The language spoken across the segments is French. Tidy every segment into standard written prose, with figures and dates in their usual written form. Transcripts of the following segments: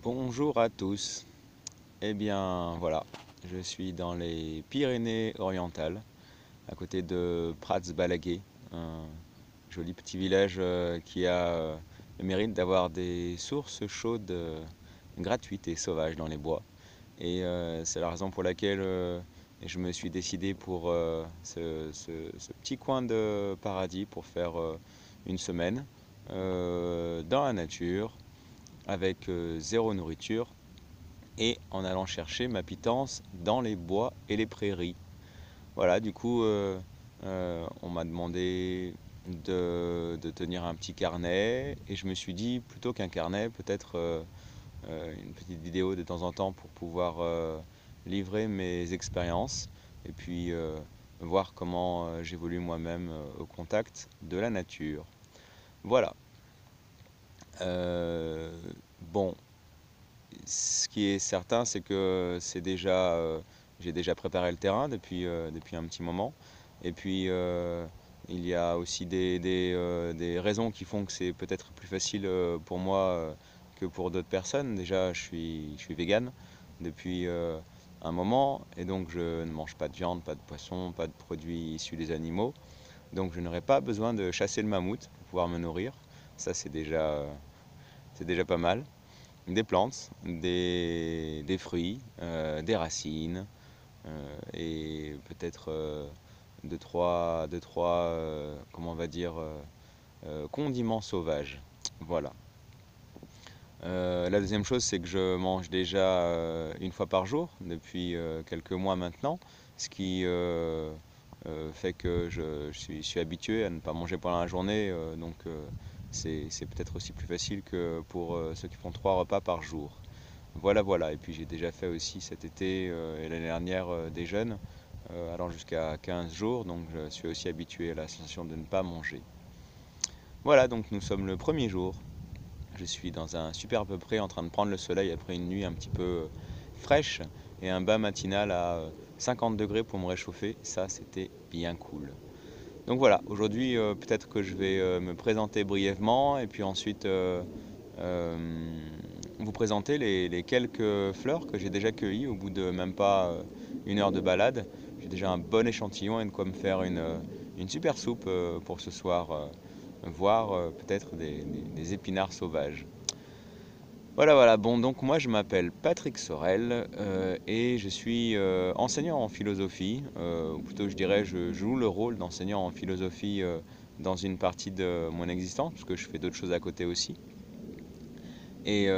Bonjour à tous. Eh bien voilà, je suis dans les Pyrénées-Orientales, à côté de Prats-Balaguer, un joli petit village qui a le mérite d'avoir des sources chaudes gratuites et sauvages dans les bois. Et c'est la raison pour laquelle je me suis décidé pour ce petit coin de paradis pour faire une semaine dans la nature avec zéro nourriture et en allant chercher ma pitance dans les bois et les prairies. Voilà, du coup, on m'a demandé de tenir un petit carnet et je me suis dit, plutôt qu'un carnet, peut-être une petite vidéo de temps en temps pour pouvoir livrer mes expériences et puis voir comment j'évolue moi-même au contact de la nature. Voilà. Euh, bon, ce qui est certain, c'est que j'ai déjà préparé le terrain depuis un petit moment. Et puis, il y a aussi des raisons qui font que c'est peut-être plus facile pour moi que pour d'autres personnes. Déjà, je suis vegan depuis un moment, et donc je ne mange pas de viande, pas de poisson, pas de produits issus des animaux. Donc, je n'aurai pas besoin de chasser le mammouth pour pouvoir me nourrir. Ça, c'est déjà pas mal. Des plantes, des fruits, des racines et peut-être comment on va dire, condiments sauvages. Voilà. La deuxième chose, c'est que je mange déjà une fois par jour depuis quelques mois maintenant, ce qui fait que je suis habitué à ne pas manger pendant la journée, donc c'est peut-être aussi plus facile que pour ceux qui font 3 repas par jour. Voilà, voilà. Et puis j'ai déjà fait aussi cet été et l'année dernière des jeûnes, allant jusqu'à 15 jours, donc je suis aussi habitué à la sensation de ne pas manger. Voilà, donc nous sommes le premier jour. Je suis dans un superbe pré en train de prendre le soleil après une nuit un petit peu fraîche et un bain matinal à 50 degrés pour me réchauffer. Ça, c'était bien cool. Donc voilà, aujourd'hui, peut-être que je vais me présenter brièvement et puis ensuite euh, vous présenter les quelques fleurs que j'ai déjà cueillies au bout de même pas une heure de balade. J'ai déjà un bon échantillon et de quoi me faire une super soupe pour ce soir, voire peut-être des épinards sauvages. Voilà, voilà. Bon, donc moi je m'appelle Patrick Sorel et je suis enseignant en philosophie, ou plutôt je dirais je joue le rôle d'enseignant en philosophie dans une partie de mon existence, parce que je fais d'autres choses à côté aussi. Et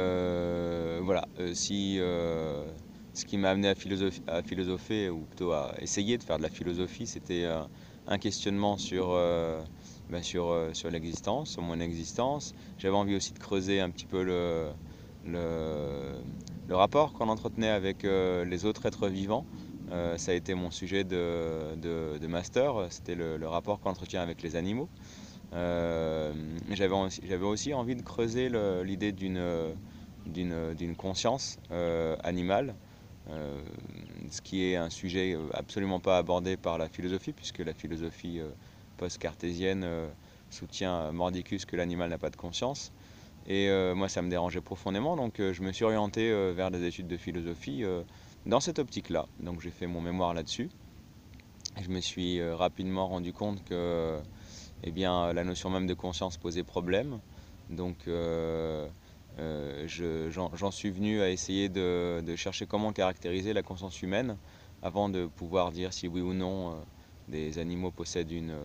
voilà, si ce qui m'a amené à philosopher, ou plutôt à essayer de faire de la philosophie, c'était un questionnement sur l'existence, sur mon existence. J'avais envie aussi de creuser un petit peu le, le rapport qu'on entretenait avec les autres êtres vivants. Ça a été mon sujet de master, c'était le rapport qu'on entretient avec les animaux. Euh, J'avais aussi envie de creuser l'idée d'une conscience animale, euh, ce qui est un sujet absolument pas abordé par la philosophie, puisque la philosophie post-cartésienne soutient mordicus que l'animal n'a pas de conscience. Et moi, ça me dérangeait profondément, donc je me suis orienté vers des études de philosophie dans cette optique-là. Donc j'ai fait mon mémoire là-dessus. Je me suis rapidement rendu compte que eh bien, la notion même de conscience posait problème. Donc j'en suis venu à essayer de chercher comment caractériser la conscience humaine avant de pouvoir dire si oui ou non des animaux possèdent une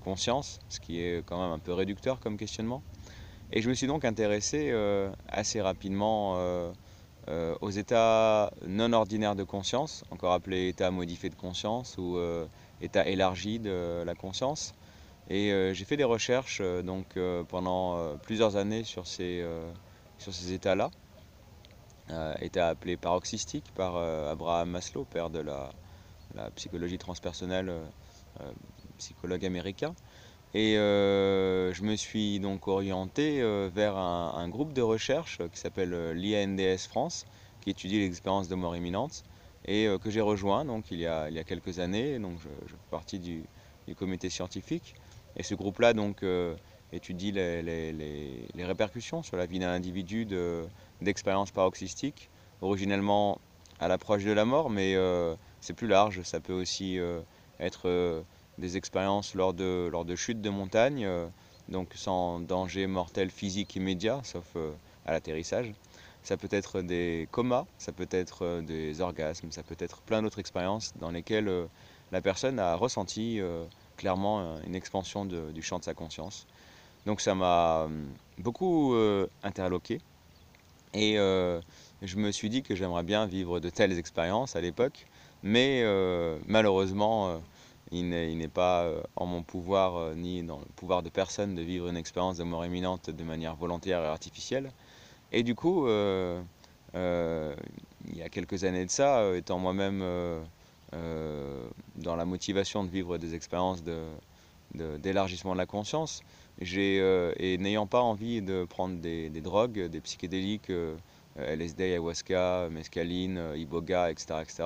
conscience, ce qui est quand même un peu réducteur comme questionnement. Et je me suis donc intéressé assez rapidement aux états non ordinaires de conscience, encore appelés états modifiés de conscience ou états élargis de la conscience. Et j'ai fait des recherches pendant plusieurs années sur ces états-là, états appelés paroxystiques par Abraham Maslow, père de la psychologie transpersonnelle, euh, psychologue américain. Et je me suis donc orienté vers un groupe de recherche qui s'appelle l'IANDS France, qui étudie l'expérience de mort imminente, et que j'ai rejoint donc il y a quelques années. Donc je fais partie du comité scientifique. Et ce groupe-là donc étudie les répercussions sur la vie d'un individu d'expériences paroxystiques, originellement à l'approche de la mort, mais c'est plus large. Ça peut aussi être des expériences lors de chutes de montagne, donc sans danger mortel physique immédiat, sauf à l'atterrissage. Ça peut être des comas, ça peut être des orgasmes, ça peut être plein d'autres expériences dans lesquelles la personne a ressenti clairement une expansion du champ de sa conscience. Donc ça m'a beaucoup interloqué et je me suis dit que j'aimerais bien vivre de telles expériences à l'époque, mais malheureusement il n'est pas en mon pouvoir ni dans le pouvoir de personne de vivre une expérience de mort imminente de manière volontaire et artificielle. Et du coup, euh, il y a quelques années de ça, étant moi-même dans la motivation de vivre des expériences d'élargissement de la conscience, et n'ayant pas envie de prendre des drogues, des psychédéliques, LSD, ayahuasca, mescaline, iboga, etc., etc.,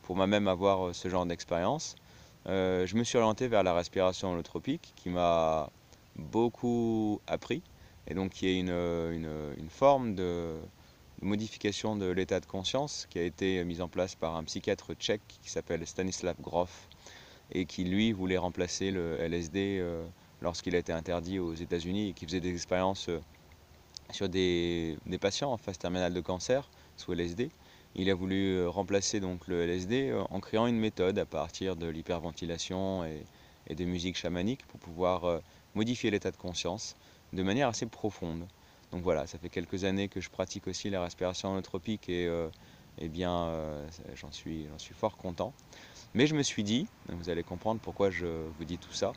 pour moi-même avoir ce genre d'expérience, je me suis orienté vers la respiration holotropique qui m'a beaucoup appris et donc qui est une forme de modification de l'état de conscience qui a été mise en place par un psychiatre tchèque qui s'appelle Stanislav Grof et qui lui voulait remplacer le LSD lorsqu'il a été interdit aux États-Unis et qui faisait des expériences sur des patients en phase terminale de cancer sous LSD. Il a voulu remplacer donc le LSD en créant une méthode à partir de l'hyperventilation et des musiques chamaniques pour pouvoir modifier l'état de conscience de manière assez profonde. Donc voilà, ça fait quelques années que je pratique aussi la respiration holotropique et eh bien, j'en suis fort content. Mais je me suis dit, vous allez comprendre pourquoi je vous dis tout ça,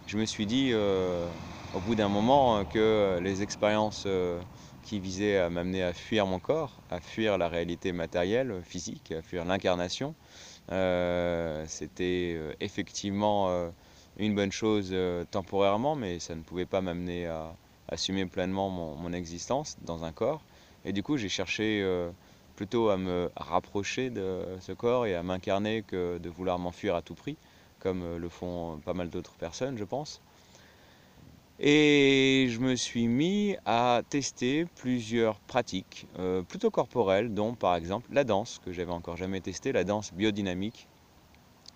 je me suis dit au bout d'un moment que les expériences qui visaient à m'amener à fuir mon corps, à fuir la réalité matérielle, physique, à fuir l'incarnation, c'était effectivement une bonne chose temporairement, mais ça ne pouvait pas m'amener à assumer pleinement mon existence dans un corps. Et du coup, j'ai cherché plutôt à me rapprocher de ce corps et à m'incarner que de vouloir m'enfuir à tout prix, comme le font pas mal d'autres personnes, je pense. Et je me suis mis à tester plusieurs pratiques plutôt corporelles, dont par exemple la danse, que j'avais encore jamais testé, la danse biodynamique,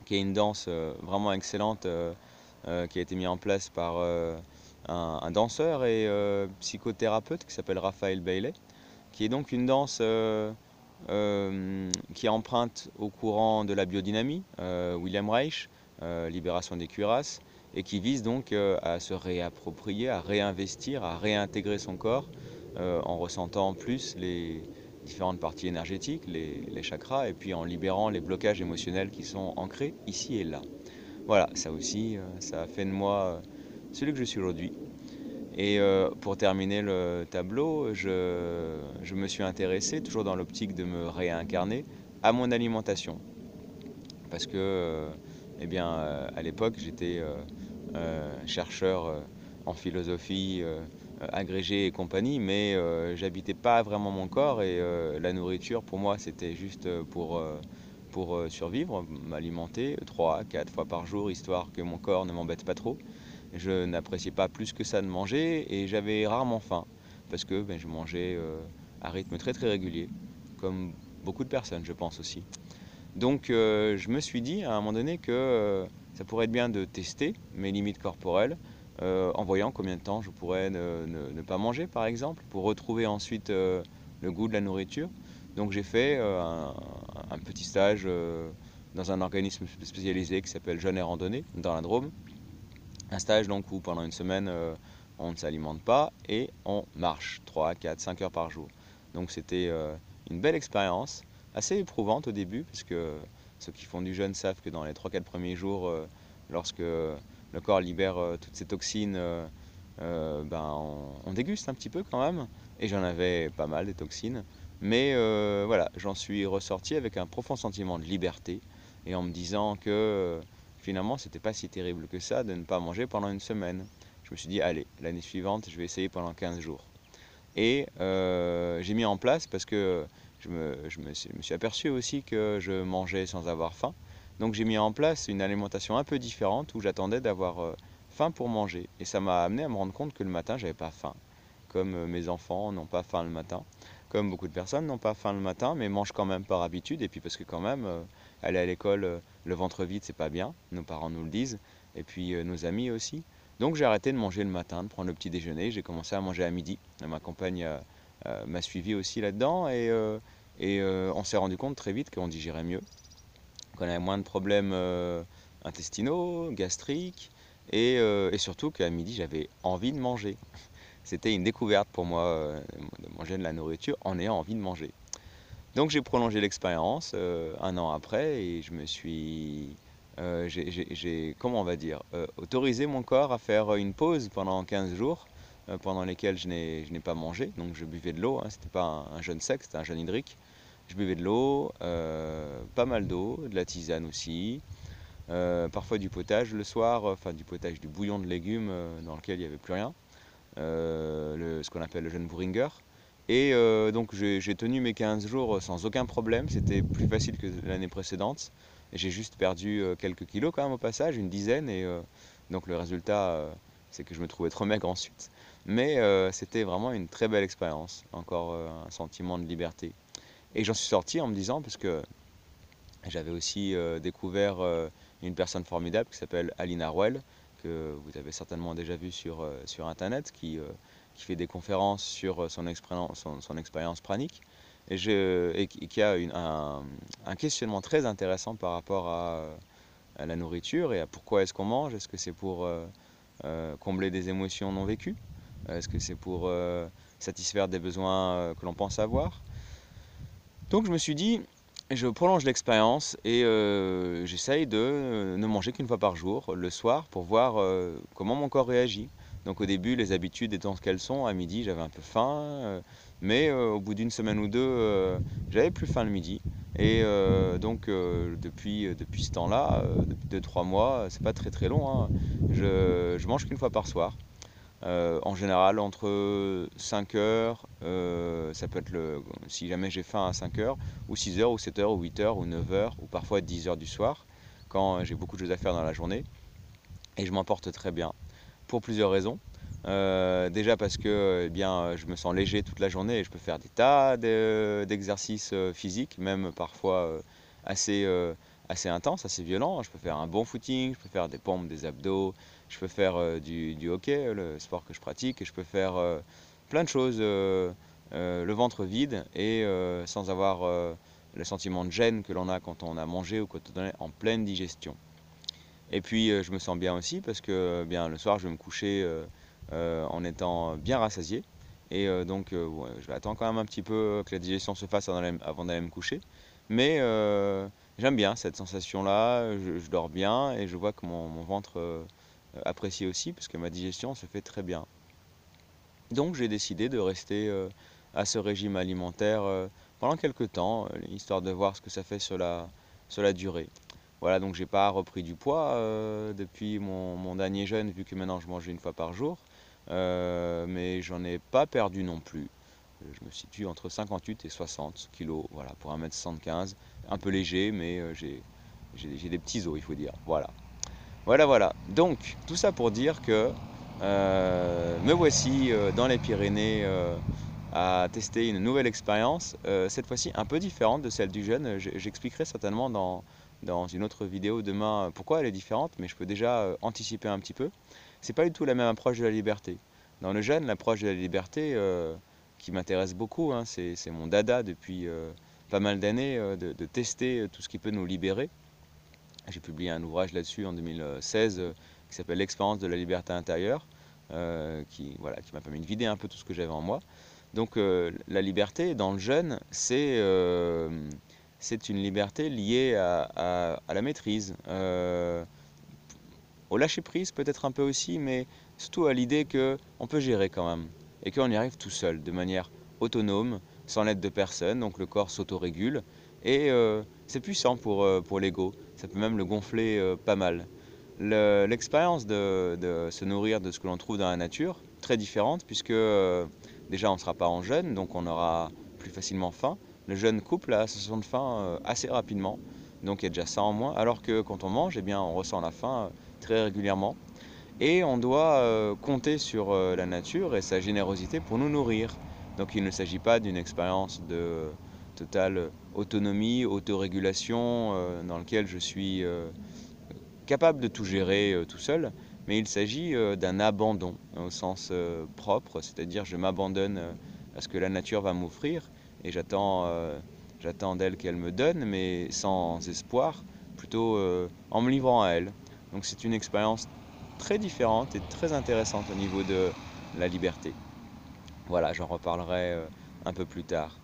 qui est une danse vraiment excellente, qui a été mise en place par un danseur et psychothérapeute qui s'appelle Raphaël Bailey, qui est donc une danse qui emprunte au courant de la biodynamie, William Reich, Libération des cuirasses, et qui vise donc à se réapproprier, à réinvestir, à réintégrer son corps en ressentant plus les différentes parties énergétiques, les chakras, et puis en libérant les blocages émotionnels qui sont ancrés ici et là. Voilà, ça aussi, ça a fait de moi celui que je suis aujourd'hui. Et pour terminer le tableau, je me suis intéressé, toujours dans l'optique de me réincarner, à mon alimentation. Parce que, eh bien, à l'époque, j'étais chercheur en philosophie, agrégé et compagnie, mais j'habitais pas vraiment mon corps et la nourriture, pour moi, c'était juste pour survivre, m'alimenter 3 4 fois par jour, histoire que mon corps ne m'embête pas trop. Je n'appréciais pas plus que ça de manger et j'avais rarement faim parce que ben, je mangeais à rythme très très régulier, comme beaucoup de personnes, je pense aussi. Donc je me suis dit à un moment donné que ça pourrait être bien de tester mes limites corporelles en voyant combien de temps je pourrais ne pas manger par exemple pour retrouver ensuite le goût de la nourriture. Donc j'ai fait un petit stage dans un organisme spécialisé qui s'appelle Jeunes et Randonnée dans la Drôme. Un stage donc où pendant une semaine on ne s'alimente pas et on marche 3, 4, 5 heures par jour. Donc c'était une belle expérience, assez éprouvante au début, parce que ceux qui font du jeûne savent que dans les 3-4 premiers jours, lorsque le corps libère toutes ces toxines, ben, on déguste un petit peu quand même. Et j'en avais pas mal des toxines. Mais voilà, j'en suis ressorti avec un profond sentiment de liberté et en me disant que finalement c'était pas si terrible que ça de ne pas manger pendant une semaine. Je me suis dit, allez, l'année suivante, je vais essayer pendant 15 jours. Et j'ai mis en place parce que je me suis aperçu aussi que je mangeais sans avoir faim. Donc j'ai mis en place une alimentation un peu différente où j'attendais d'avoir faim pour manger. Et ça m'a amené à me rendre compte que le matin, j'avais pas faim. comme mes enfants n'ont pas faim le matin, comme beaucoup de personnes n'ont pas faim le matin, mais mangent quand même par habitude, et puis parce que quand même, aller à l'école le ventre vide, c'est pas bien, nos parents nous le disent, et puis nos amis aussi. Donc j'ai arrêté de manger le matin, de prendre le petit déjeuner, j'ai commencé à manger à midi. Ma compagne m'a suivi aussi là-dedans, et on s'est rendu compte très vite qu'on digérait mieux, qu'on avait moins de problèmes intestinaux, gastriques, et surtout qu'à midi j'avais envie de manger. C'était une découverte pour moi de manger de la nourriture en ayant envie de manger. Donc j'ai prolongé l'expérience un an après, et je me suis, comment on va dire, autorisé mon corps à faire une pause pendant 15 jours, pendant lesquels je n'ai pas mangé. Donc je buvais de l'eau, hein, c'était pas un jeûne sec, c'était un jeûne hydrique. Je buvais de l'eau, pas mal d'eau, de la tisane aussi, parfois du potage le soir, enfin du potage, du bouillon de légumes dans lequel il n'y avait plus rien, ce qu'on appelle le jeûne Boehringer. Et donc j'ai tenu mes 15 jours sans aucun problème, c'était plus facile que l'année précédente. J'ai juste perdu quelques kilos quand même au passage, une dizaine, et donc le résultat c'est que je me trouvais trop maigre ensuite. Mais c'était vraiment une très belle expérience, encore un sentiment de liberté. Et j'en suis sorti en me disant, parce que j'avais aussi découvert une personne formidable qui s'appelle Aline Arwell, que vous avez certainement déjà vu sur Internet, qui fait des conférences sur son expérience pranique, et qui a un questionnement très intéressant par rapport à la nourriture et à pourquoi est-ce qu'on mange. Est-ce que c'est pour combler des émotions non vécues? Est-ce que c'est pour satisfaire des besoins que l'on pense avoir? Donc je me suis dit, je prolonge l'expérience, et j'essaye de ne manger qu'une fois par jour, le soir, pour voir comment mon corps réagit. Donc au début, les habitudes étant ce qu'elles sont, à midi j'avais un peu faim, mais au bout d'une semaine ou deux, j'avais plus faim le midi. Et donc depuis ce temps-là, depuis 2-3 mois, c'est pas très très long, hein, je mange qu'une fois par soir. En général, entre 5 heures, ça peut être si jamais j'ai faim à 5 heures, ou 6 heures, ou 7 heures, ou 8 heures, ou 9 heures, ou parfois 10 heures du soir, quand j'ai beaucoup de choses à faire dans la journée. Et je m'en porte très bien, pour plusieurs raisons. Déjà parce que eh bien, je me sens léger toute la journée, et je peux faire des tas d'exercices physiques, même parfois assez, assez intenses, assez violents. Je peux faire un bon footing, je peux faire des pompes, des abdos, je peux faire du hockey, le sport que je pratique, et je peux faire plein de choses, le ventre vide, et sans avoir le sentiment de gêne que l'on a quand on a mangé ou quand on est en pleine digestion. Et puis je me sens bien aussi parce que bien, le soir je vais me coucher en étant bien rassasié. Et donc ouais, je vais attendre quand même un petit peu que la digestion se fasse avant d'aller me coucher. Mais j'aime bien cette sensation-là, je dors bien, et je vois que mon ventre apprécie aussi, parce que ma digestion se fait très bien. Donc j'ai décidé de rester à ce régime alimentaire pendant quelques temps, histoire de voir ce que ça fait sur la durée. Voilà, donc j'ai pas repris du poids depuis mon dernier jeûne, vu que maintenant je mange une fois par jour. Mais j'en ai pas perdu non plus. Je me situe entre 58 et 60 kilos, voilà, pour 1m75. Un peu léger, mais j'ai des petits os, il faut dire. Voilà. Voilà, voilà. Donc, tout ça pour dire que me voici dans les Pyrénées à tester une nouvelle expérience, cette fois-ci un peu différente de celle du jeûne. J'expliquerai certainement dans une autre vidéo demain pourquoi elle est différente, mais je peux déjà anticiper un petit peu. C'est pas du tout la même approche de la liberté. Dans le jeûne, l'approche de la liberté qui m'intéresse beaucoup, hein, c'est mon dada depuis pas mal d'années, de tester tout ce qui peut nous libérer. J'ai publié un ouvrage là-dessus en 2016 qui s'appelle L'expérience de la liberté intérieure, voilà, qui m'a permis de vider un peu tout ce que j'avais en moi. Donc la liberté dans le jeûne, c'est une liberté liée à la maîtrise, au lâcher-prise peut-être un peu aussi, mais surtout à l'idée qu'on peut gérer quand même, et qu'on y arrive tout seul, de manière autonome, sans l'aide de personne, donc le corps s'autorégule, et c'est puissant pour l'ego, ça peut même le gonfler pas mal. L'expérience de se nourrir de ce que l'on trouve dans la nature, très différente, puisque déjà on ne sera pas en jeûne, donc on aura plus facilement faim. Le jeûne coupe la sensation de faim assez rapidement, donc il y a déjà ça en moins, alors que quand on mange, eh bien, on ressent la faim très régulièrement. Et on doit compter sur la nature et sa générosité pour nous nourrir. Donc il ne s'agit pas d'une expérience de totale autonomie, autorégulation, dans laquelle je suis capable de tout gérer tout seul, mais il s'agit d'un abandon au sens propre, c'est-à-dire je m'abandonne à ce que la nature va m'offrir et j'attends d'elle qu'elle me donne, mais sans espoir, plutôt en me livrant à elle. Donc c'est une expérience très différente et très intéressante au niveau de la liberté. Voilà, j'en reparlerai un peu plus tard.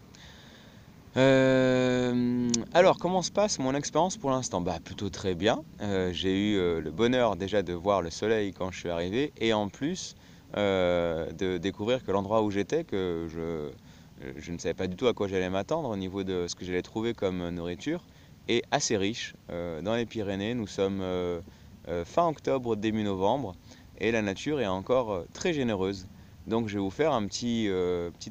Alors, comment se passe mon expérience pour l'instant? Bah, plutôt très bien. J'ai eu le bonheur déjà de voir le soleil quand je suis arrivé et en plus de découvrir que l'endroit où j'étais, je ne savais pas du tout à quoi j'allais m'attendre au niveau de ce que j'allais trouver comme nourriture, est assez riche. Dans les Pyrénées, nous sommes fin octobre, début novembre et la nature est encore très généreuse. Donc, je vais vous faire un petit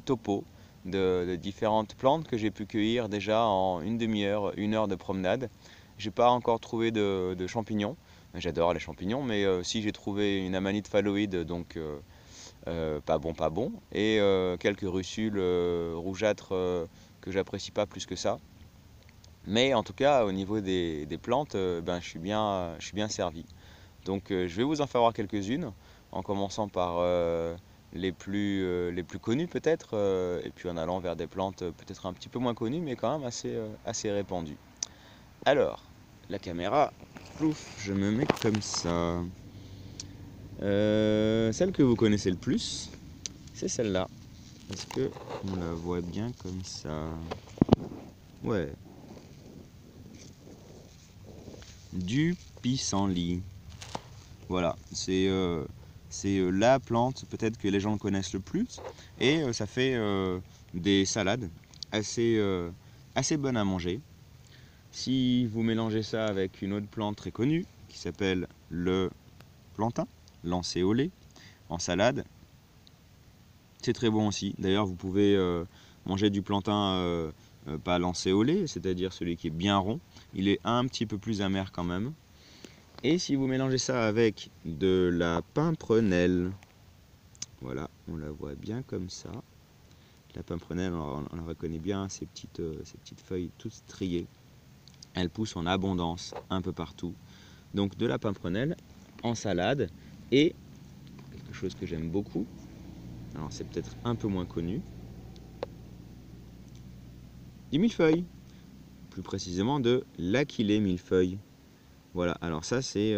topo de différentes plantes que j'ai pu cueillir déjà en une demi-heure, 1 heure de promenade. J'ai pas encore trouvé de champignons. J'adore les champignons, mais si j'ai trouvé une amanite phalloïde, donc pas bon, pas bon, et quelques russules rougeâtres que j'apprécie pas plus que ça. Mais en tout cas, au niveau des plantes, ben, je suis bien servi. Donc je vais vous en faire voir quelques-unes, en commençant par les plus connues peut-être, et puis en allant vers des plantes peut-être un petit peu moins connues, mais quand même assez répandues. Alors, la caméra, plouf, je me mets comme ça. Celle que vous connaissez le plus, c'est celle-là. Est-ce que on la voit bien comme ça? Ouais, du pissenlit. Voilà, c'est la plante peut-être que les gens connaissent le plus et ça fait des salades assez, assez bonnes à manger. Si vous mélangez ça avec une autre plante très connue qui s'appelle le plantain, lancéolé, en salade, c'est très bon aussi. D'ailleurs, vous pouvez manger du plantain pas lancéolé, c'est-à-dire celui qui est bien rond. Il est un petit peu plus amer quand même. Et si vous mélangez ça avec de la pimprenelle, voilà, on la voit bien comme ça. La pimprenelle, on la reconnaît bien, ces petites feuilles toutes striées. Elle pousse en abondance un peu partout. Donc de la pimprenelle en salade et quelque chose que j'aime beaucoup, alors c'est peut-être un peu moins connu, du millefeuille, plus précisément de l'aquilée millefeuille. Voilà, alors ça c'est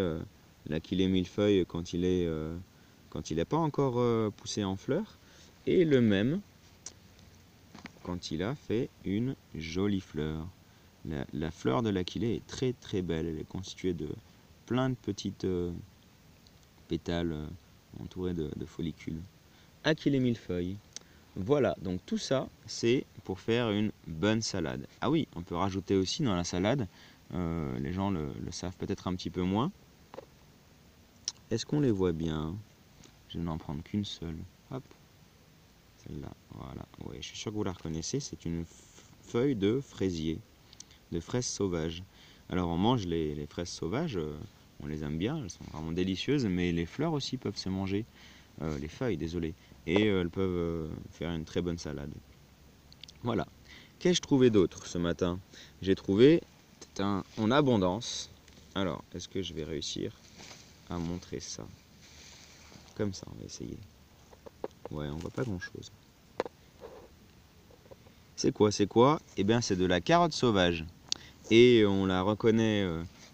l'aquilée millefeuille quand il n'est pas encore poussé en fleurs, et le même quand il a fait une jolie fleur. La fleur de l'aquilée est très très belle, elle est constituée de plein de petites pétales entourés de follicules. Aquilée millefeuille. Voilà, donc tout ça c'est pour faire une bonne salade. Ah oui, on peut rajouter aussi dans la salade, les gens le savent peut-être un petit peu moins. Est-ce qu'on les voit bien? Je vais n'en prendre qu'une seule. Hop, celle-là, voilà. Ouais, je suis sûr que vous la reconnaissez, c'est une feuille de fraisier, de fraises sauvages. Alors on mange les fraises sauvages, on les aime bien, elles sont vraiment délicieuses, mais les fleurs aussi peuvent se manger, les feuilles, désolé, et elles peuvent faire une très bonne salade. Voilà. Qu'ai-je trouvé d'autre ce matin? J'ai trouvé en abondance. Alors, est-ce que je vais réussir à montrer ça? Comme ça, on va essayer. Ouais, on voit pas grand-chose. C'est quoi? C'est quoi? Eh bien, c'est de la carotte sauvage. Et on la reconnaît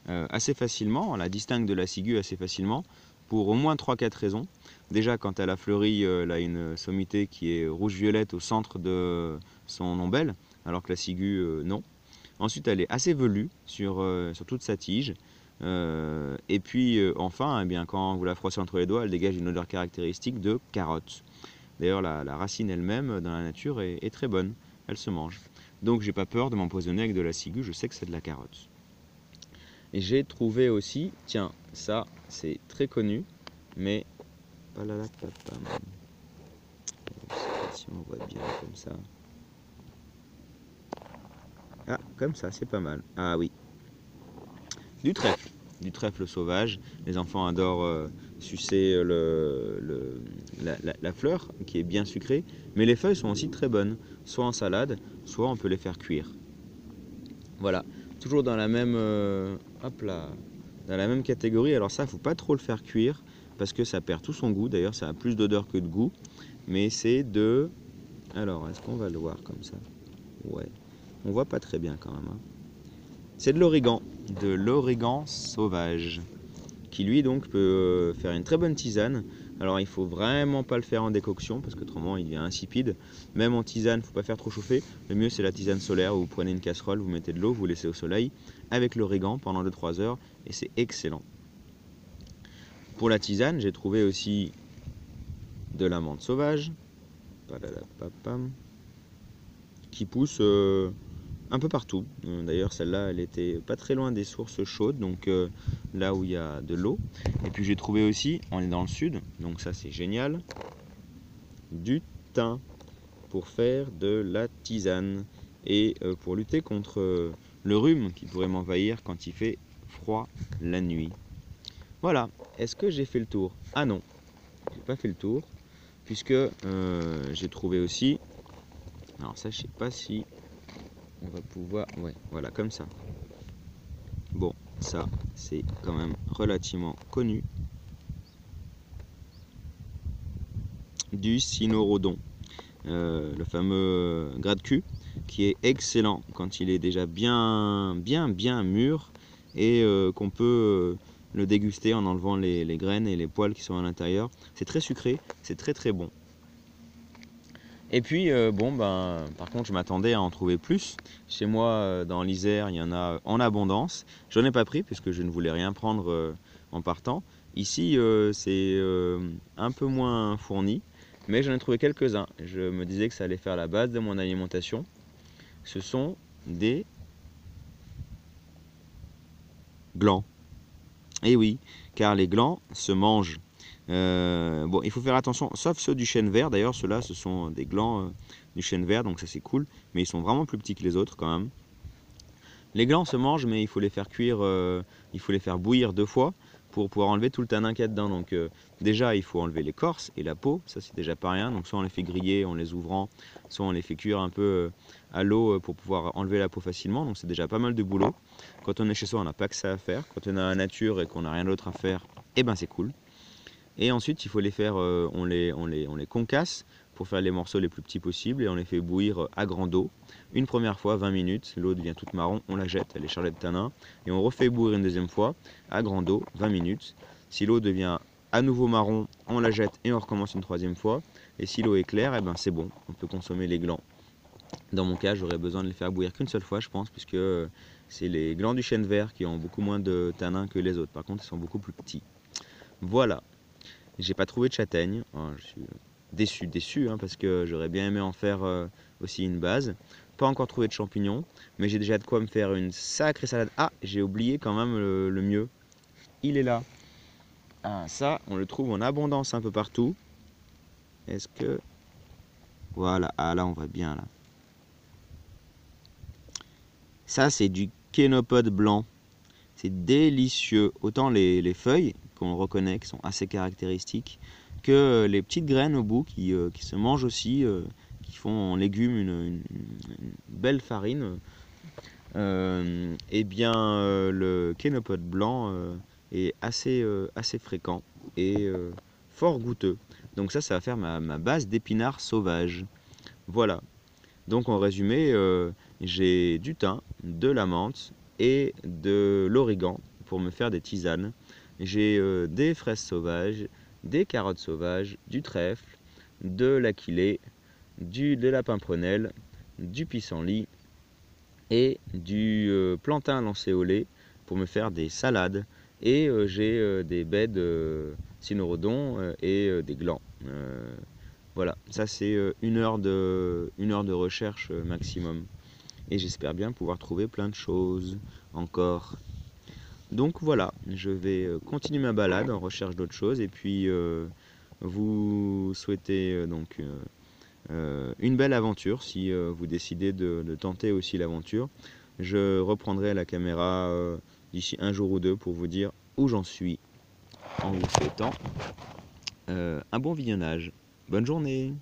assez facilement, on la distingue de la ciguë assez facilement, pour au moins 3-4 raisons. Déjà, quand elle a fleuri, elle a une sommité qui est rouge-violette au centre de son ombelle, alors que la ciguë, non. Ensuite, elle est assez velue sur toute sa tige. Et puis, enfin, eh bien, quand vous la froissez entre les doigts, elle dégage une odeur caractéristique de carotte. D'ailleurs, la racine elle-même, dans la nature, est très bonne. Elle se mange. Donc, j'ai pas peur de m'empoisonner avec de la ciguë, je sais que c'est de la carotte. Et j'ai trouvé aussi, tiens, ça, c'est très connu, mais... Je sais pas si on voit bien comme ça. Ah, comme ça, c'est pas mal. Ah oui. Du trèfle sauvage. Les enfants adorent sucer la fleur qui est bien sucrée, mais les feuilles sont aussi très bonnes, soit en salade, soit on peut les faire cuire. Voilà, toujours dans la même, hop là, dans la même catégorie. Alors ça, il ne faut pas trop le faire cuire parce que ça perd tout son goût. D'ailleurs, ça a plus d'odeur que de goût, mais c'est de... Alors, est-ce qu'on va le voir comme ça? Ouais, on voit pas très bien quand même, hein. C'est de l'origan sauvage, qui lui donc peut faire une très bonne tisane. Alors il faut vraiment pas le faire en décoction parce qu'autrement il devient insipide. Même en tisane, il ne faut pas faire trop chauffer. Le mieux c'est la tisane solaire où vous prenez une casserole, vous mettez de l'eau, vous laissez au soleil avec l'origan pendant 2-3 heures et c'est excellent. Pour la tisane, j'ai trouvé aussi de la menthe sauvage qui pousse un peu partout. D'ailleurs, celle-là, elle était pas très loin des sources chaudes, donc là où il y a de l'eau. Et puis j'ai trouvé aussi, on est dans le sud, donc ça c'est génial, du thym pour faire de la tisane et pour lutter contre le rhume qui pourrait m'envahir quand il fait froid la nuit. Voilà, est-ce que j'ai fait le tour? Ah non, j'ai pas fait le tour, puisque j'ai trouvé aussi, alors ça je sais pas si on va pouvoir, ouais, voilà, comme ça. Bon, ça, c'est quand même relativement connu. Du cynorrhodon, le fameux gras de cul, qui est excellent quand il est déjà bien mûr et qu'on peut le déguster en enlevant les graines et les poils qui sont à l'intérieur. C'est très sucré, c'est très bon. Et puis, bon, ben, par contre, je m'attendais à en trouver plus. Chez moi, dans l'Isère, il y en a en abondance. Je n'en ai pas pris puisque je ne voulais rien prendre en partant. Ici, c'est un peu moins fourni, mais j'en ai trouvé quelques-uns. Je me disais que ça allait faire la base de mon alimentation. Ce sont des glands. Et oui, car les glands se mangent. Bon, il faut faire attention, sauf ceux du chêne vert. D'ailleurs, ceux-là, ce sont des glands du chêne vert, donc ça c'est cool. Mais ils sont vraiment plus petits que les autres quand même. Les glands se mangent, mais il faut les faire cuire, il faut les faire bouillir 2 fois pour pouvoir enlever tout le tanin qu'il y a dedans. Donc déjà, il faut enlever l'écorce et la peau, ça c'est déjà pas rien. Donc soit on les fait griller en les ouvrant, soit on les fait cuire un peu à l'eau pour pouvoir enlever la peau facilement. Donc c'est déjà pas mal de boulot. Quand on est chez soi, on n'a pas que ça à faire. Quand on est à la nature et qu'on n'a rien d'autre à faire, eh ben c'est cool. Et ensuite, il faut les faire, on les concasse pour faire les morceaux les plus petits possibles et on les fait bouillir à grande eau. Une première fois, 20 minutes, l'eau devient toute marron, on la jette, elle est chargée de tanin. Et on refait bouillir une deuxième fois à grande eau, 20 minutes. Si l'eau devient à nouveau marron, on la jette et on recommence une troisième fois. Et si l'eau est claire, eh ben c'est bon, on peut consommer les glands. Dans mon cas, j'aurais besoin de les faire bouillir qu'une seule fois, je pense, puisque c'est les glands du chêne vert qui ont beaucoup moins de tanin que les autres. Par contre, ils sont beaucoup plus petits. Voilà. J'ai pas trouvé de châtaigne. Oh, je suis déçu hein, parce que j'aurais bien aimé en faire aussi une base. Pas encore trouvé de champignons, mais j'ai déjà de quoi me faire une sacrée salade. Ah, j'ai oublié quand même le mieux. Il est là. Ah, ça, on le trouve en abondance un peu partout. Est-ce que... Voilà, ah là on voit bien là. Ça, c'est du kénopode blanc. C'est délicieux. Autant les feuilles, qu'on reconnaît, qui sont assez caractéristiques, que les petites graines au bout qui se mangent aussi, qui font en légumes une belle farine. Eh bien, le kénopode blanc est assez fréquent et fort goûteux. Donc ça va faire ma base d'épinards sauvages. Voilà. Donc en résumé, j'ai du thym, de la menthe et de l'origan pour me faire des tisanes. J'ai des fraises sauvages, des carottes sauvages, du trèfle, de l'aquilée, de la pimprenelle, du pissenlit et du plantain lancéolé pour me faire des salades. Et j'ai des baies de cynorrhodon et des glands. Voilà, ça c'est 1 heure de recherche maximum. Et j'espère bien pouvoir trouver plein de choses encore. Donc voilà, je vais continuer ma balade en recherche d'autres choses. Et puis vous souhaitez donc une belle aventure si vous décidez de tenter aussi l'aventure. Je reprendrai la caméra d'ici un jour ou deux pour vous dire où j'en suis. en vous souhaitant un bon visionnage. Bonne journée!